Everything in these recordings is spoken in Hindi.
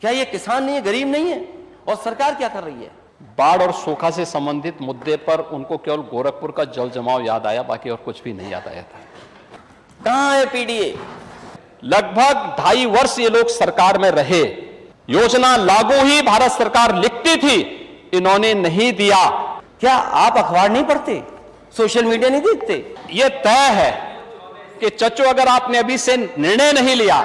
क्या ये किसान नहीं है, गरीब नहीं है? और सरकार क्या कर रही है? बाढ़ और सूखा से संबंधित मुद्दे पर उनको केवल गोरखपुर का जल जमाव याद आया, बाकी और कुछ भी नहीं याद आया था। कहां है पीडीए? लगभग 2.5 वर्ष ये लोग सरकार में रहे, योजना लागू ही भारत सरकार लिखती थी, इन्होंने नहीं दिया। क्या आप अखबार नहीं पढ़ते, सोशल मीडिया नहीं देखते? ये तय है कि चच्चू अगर आपने अभी से निर्णय नहीं लिया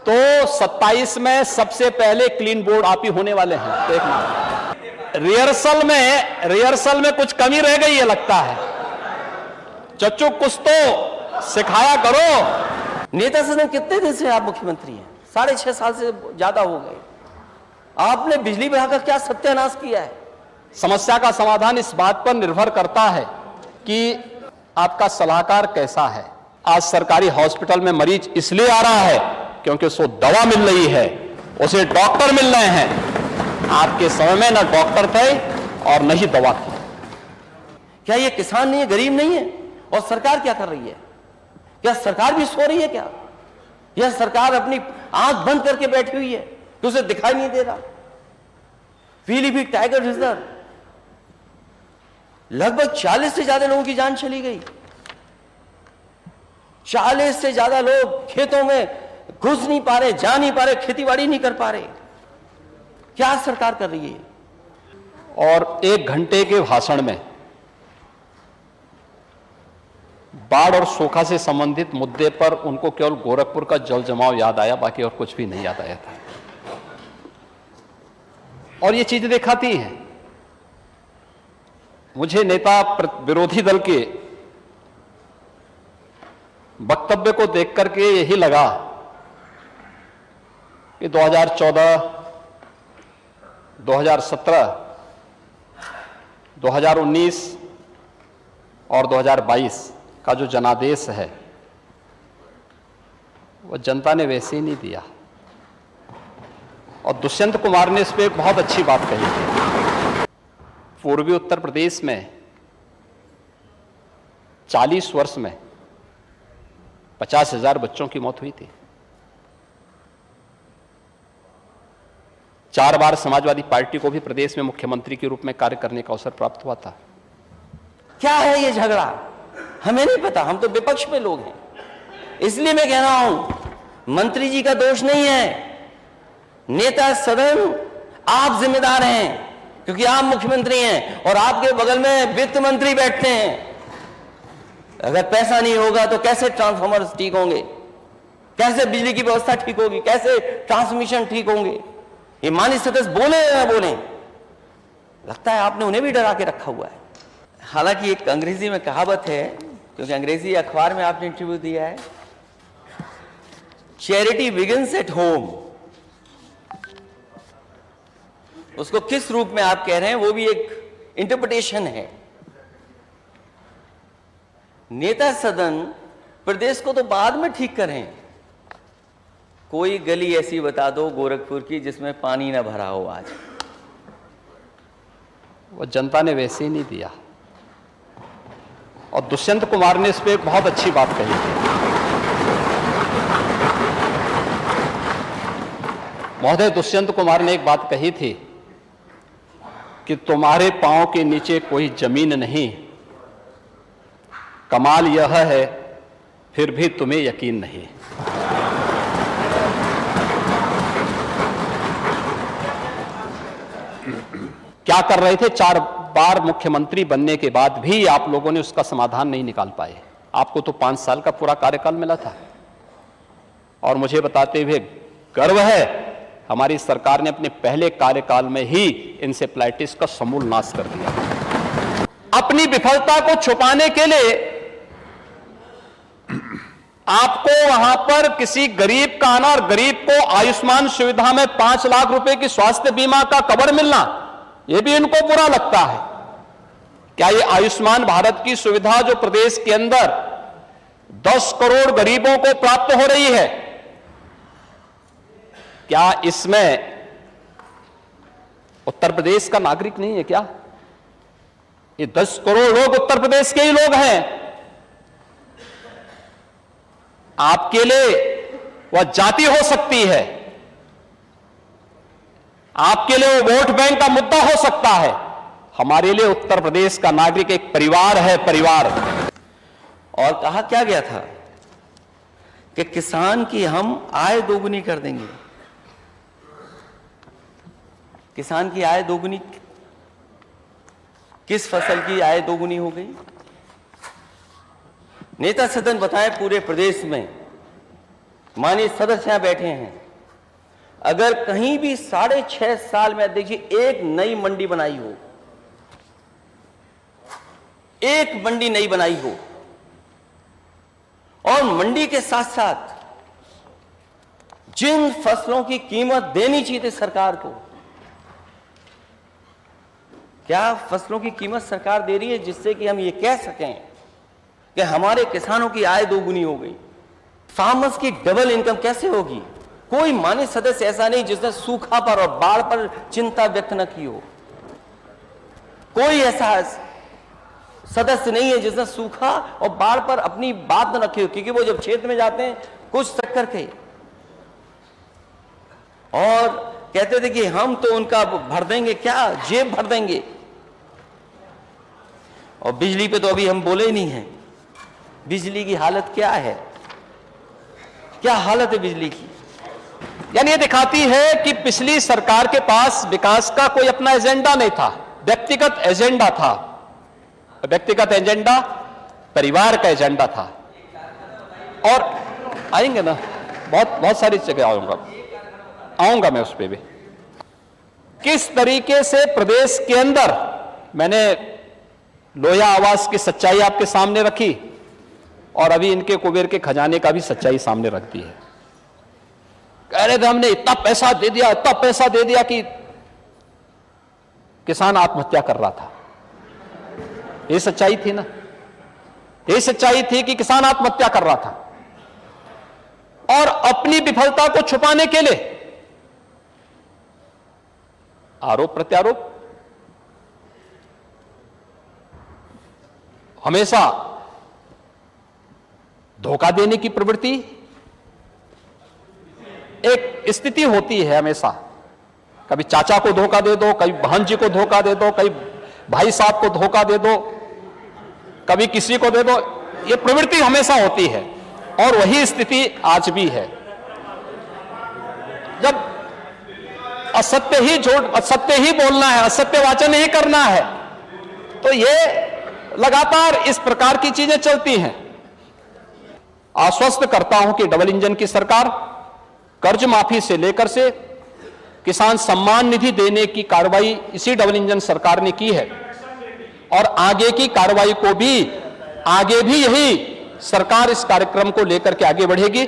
तो 27 में सबसे पहले क्लीन बोर्ड आप ही होने वाले हैं। देखना, रिहर्सल में कुछ कमी रह गई है लगता है। चच्चू कुछ तो सिखाया करो। नेता सदन कितने दिन से आप मुख्यमंत्री हैं? 6.5 साल से ज्यादा हो गए। आपने बिजली विभाग का क्या सत्यानाश किया है? समस्या का समाधान इस बात पर निर्भर करता है कि आपका सलाहकार कैसा है। आज सरकारी हॉस्पिटल में मरीज इसलिए आ रहा है क्योंकि उसको दवा मिल रही है, उसे डॉक्टर मिल रहे हैं। आपके समय में ना डॉक्टर थे और न ही दवा थी। क्या ये किसान नहीं है, गरीब नहीं है? और सरकार क्या कर रही है? क्या सरकार भी सो रही है क्या? यह सरकार अपनी आंख बंद करके बैठी हुई है तो उसे दिखाई नहीं दे रहा? पीलीभीत टाइगर रिजर्व, लगभग 40 से ज्यादा लोगों की जान चली गई। 40 से ज्यादा लोग खेतों में घुस नहीं पा रहे, जा नहीं पा रहे, खेतीबाड़ी नहीं कर पा रहे। क्या सरकार कर रही है? और 1 घंटे के भाषण में बाढ़ और सूखा से संबंधित मुद्दे पर उनको केवल गोरखपुर का जल जमाव याद आया, बाकी और कुछ भी नहीं याद आया था। और ये चीजें दिखाती हैं, मुझे नेता विरोधी दल के वक्तव्य को देख करके यही लगा कि 2014, 2017, 2019 और 2022 का जो जनादेश है वो जनता ने वैसे ही नहीं दिया। और दुष्यंत कुमार ने इस पर एक बहुत अच्छी बात कही थी। पूर्वी उत्तर प्रदेश में 40 वर्ष में 50,000 बच्चों की मौत हुई थी। 4 बार समाजवादी पार्टी को भी प्रदेश में मुख्यमंत्री के रूप में कार्य करने का अवसर प्राप्त हुआ था। क्या है ये झगड़ा? हमें नहीं पता, हम तो विपक्ष में लोग हैं। इसलिए मैं कह रहा हूं, मंत्री जी का दोष नहीं है, नेता सदन आप जिम्मेदार हैं, क्योंकि आप मुख्यमंत्री हैं और आपके बगल में वित्त मंत्री बैठते हैं। अगर पैसा नहीं होगा तो कैसे ट्रांसफॉर्मर्स ठीक होंगे, कैसे बिजली की व्यवस्था ठीक होगी, कैसे ट्रांसमिशन ठीक होंगे? ये माननीय सदस्य बोले या ना बोले, लगता है आपने उन्हें भी डरा के रखा हुआ है। हालांकि एक अंग्रेजी में कहावत है, क्योंकि अंग्रेजी अखबार में आपने इंटरव्यू दिया है, चैरिटी बिगिंस एट होम। उसको किस रूप में आप कह रहे हैं वो भी एक इंटरप्रिटेशन है। नेता सदन प्रदेश को तो बाद में ठीक करें, कोई गली ऐसी बता दो गोरखपुर की जिसमें पानी ना भरा हो आज। वो जनता ने वैसे ही नहीं दिया। और दुष्यंत कुमार ने इस पर एक बहुत अच्छी बात कही थी। महोदय, दुष्यंत कुमार ने एक बात कही थी कि तुम्हारे पांव के नीचे कोई जमीन नहीं, कमाल यह है फिर भी तुम्हें यकीन नहीं। क्या कर रहे थे? 4 बार मुख्यमंत्री बनने के बाद भी आप लोगों ने उसका समाधान नहीं निकाल पाए। आपको तो 5 साल का पूरा कार्यकाल मिला था। और मुझे बताते हुए गर्व है, हमारी सरकार ने अपने पहले कार्यकाल में ही इंसेफ्लाइटिस का समूल नाश कर दिया। अपनी विफलता को छुपाने के लिए आपको वहां पर किसी गरीब का आना और गरीब को आयुष्मान सुविधा में 5 लाख रुपए की स्वास्थ्य बीमा का कवर मिलना, यह भी इनको बुरा लगता है। क्या ये आयुष्मान भारत की सुविधा जो प्रदेश के अंदर 10 करोड़ गरीबों को प्राप्त हो रही है, क्या इसमें उत्तर प्रदेश का नागरिक नहीं है क्या? ये 10 करोड़ लोग उत्तर प्रदेश के ही लोग हैं। आपके लिए वह जाति हो सकती है, आपके लिए वो वोट बैंक का मुद्दा हो सकता है, हमारे लिए उत्तर प्रदेश का नागरिक एक परिवार है, परिवार। और कहा क्या गया था कि किसान की हम आय दोगुनी कर देंगे। किसान की आय दोगुनी, किस फसल की आय दोगुनी हो गई? नेता सदन बताएं, पूरे प्रदेश में माननीय सदस्य यहां बैठे हैं, अगर कहीं भी 6.5 साल में देखिए एक नई मंडी बनाई हो, एक मंडी नई बनाई हो, और मंडी के साथ साथ जिन फसलों की कीमत देनी चाहिए थी सरकार को, क्या फसलों की कीमत सरकार दे रही है जिससे कि हम ये कह सकें कि हमारे किसानों की आय दोगुनी हो गई? फार्मर्स की डबल इनकम कैसे होगी? कोई माननीय सदस्य ऐसा नहीं जिसने सूखा पर और बाढ़ पर चिंता व्यक्त न की हो। कोई ऐसा सदस्य नहीं है जिसने सूखा और बाढ़ पर अपनी बात न रखी हो, क्योंकि वो जब क्षेत्र में जाते हैं कुछ तक करके और कहते थे कि हम तो उनका भर देंगे, क्या जेब भर देंगे। और बिजली पे तो अभी हम बोले ही नहीं है। बिजली की हालत क्या है? क्या हालत है बिजली की? यानी ये दिखाती है कि पिछली सरकार के पास विकास का कोई अपना एजेंडा नहीं था, व्यक्तिगत एजेंडा था। व्यक्तिगत एजेंडा परिवार का एजेंडा था। और आएंगे ना, बहुत सारी जगह आऊंगा मैं उस पर भी। किस तरीके से प्रदेश के अंदर मैंने लोहिया आवास की सच्चाई आपके सामने रखी और अभी इनके कुबेर के खजाने का भी सच्चाई सामने रख दी है। कह रहे थे हमने इतना पैसा दे दिया, इतना पैसा दे दिया कि किसान आत्महत्या कर रहा था। ये सच्चाई थी ना, ये सच्चाई थी कि किसान आत्महत्या कर रहा था। और अपनी विफलता को छुपाने के लिए आरोप प्रत्यारोप, हमेशा धोखा देने की प्रवृत्ति एक स्थिति होती है हमेशा। कभी चाचा को धोखा दे दो, कभी बहन जी को धोखा दे दो, कभी भाई साहब को धोखा दे दो, कभी किसी को दे दो। ये प्रवृत्ति हमेशा होती है और वही स्थिति आज भी है। जब असत्य ही असत्य ही बोलना है, असत्य वाचन ही करना है, तो ये लगातार इस प्रकार की चीजें चलती हैं। आश्वस्त करता हूं कि डबल इंजन की सरकार कर्ज माफी से लेकर से किसान सम्मान निधि देने की कार्रवाई इसी डबल इंजन सरकार ने की है और आगे की कार्रवाई को भी आगे भी यही सरकार इस कार्यक्रम को लेकर के आगे बढ़ेगी।